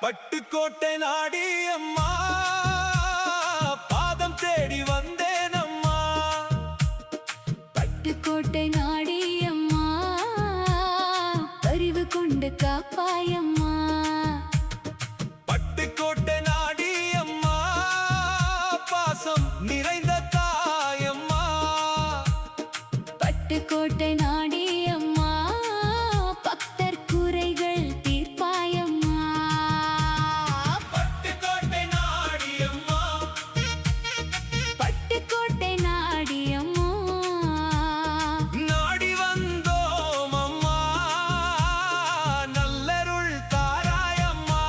பட்டுக்கோட்டை நாடி அம்மா, பாதம் தேடி வந்தேன் அம்மா. பட்டுக்கோட்டை நாடி அம்மா, அறிவு கொண்டு காப்பாயம்மா. பட்டுக்கோட்டை நாடி அம்மா, பாசம் நிறைந்த தாயம்மா. பட்டுக்கோட்டை நாடி அம்மா, பக்தர் குறைகள் தீர்ப்பாயம்மா. பட்டுக்கோட்டை நாடி அம்மா, பட்டுக்கோட்டை நாடி அம்மா, நாடி வந்தோம் அம்மா, நல்லருள் தாராயம்மா.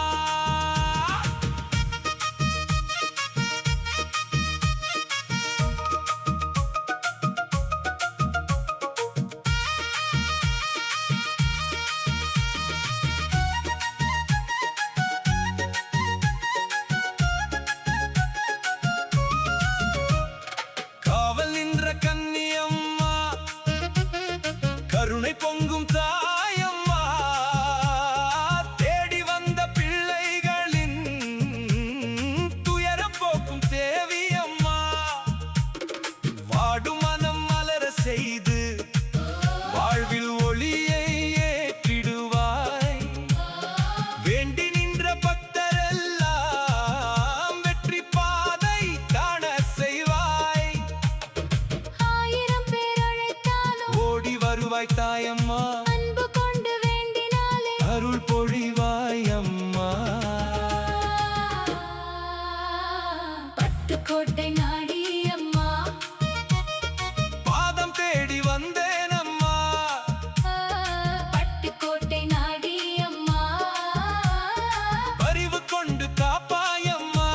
காவல் நின்ற கன்னியம்மா, கருணை பொங்கும் தாயம்மா. தேடி வந்த பிள்ளைகளின் துயரம் போக்கும் தேவியம்மா. வாடும் மனம் மலர செய்து வாழ்வில் ஒளியை ஏற்றிடுவாய். வேண்டி நின்ற பக்தரெல்லாம் வெற்றி பாதை காண செய்வாய். ஆயிரம் பேர் அழைத்தாலும் ஓடி வருவாய் தாயம்மா, அன்பு கொண்டு வேண்டினாலே அருள் பொழிவாய் அம்மா. பட்டுக்கோட்டை நாடி அம்மா, பாதம் தேடி வந்தேன் அம்மா. பட்டுக்கோட்டை நாடி அம்மா, பரிவு கொண்டு காப்பாயம்மா.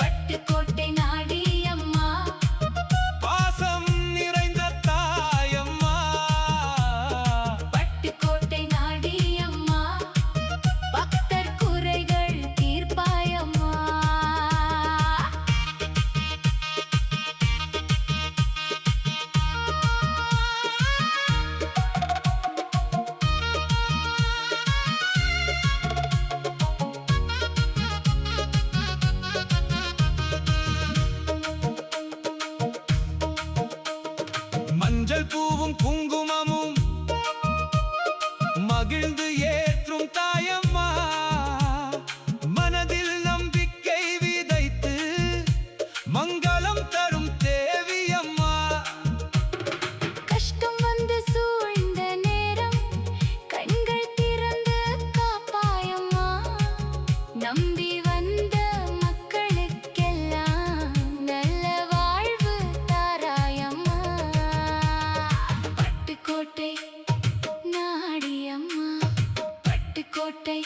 பட்டுக்கோட்டை நாடி அம்மா, பாசம் நிறைந்த தாயம்மா. பட்டுக்கோட்டை நாடி அம்மா, பக்தர் குறைகள் தீர்ப்பாயம்மா. மஞ்சள் பூவும் குங்குமமும் மகிழ்ந்து ஏற்றும் தாயம்மா. மனதில் நம்பிக்கை விதைத்து மங்களம் தரும் தேவியம்மா. கஷ்டம் வந்து சூழ்ந்த நேரம் கண்கள் திறந்து காப்பாயம்மா. நம்பி வந்த மக்களுக்கெல்லாம் நல்ல வாழ்வு தாராயம்மா. பட்டுக்கோட்டை நாடி அம்மா, பட்டுக்கோட்டை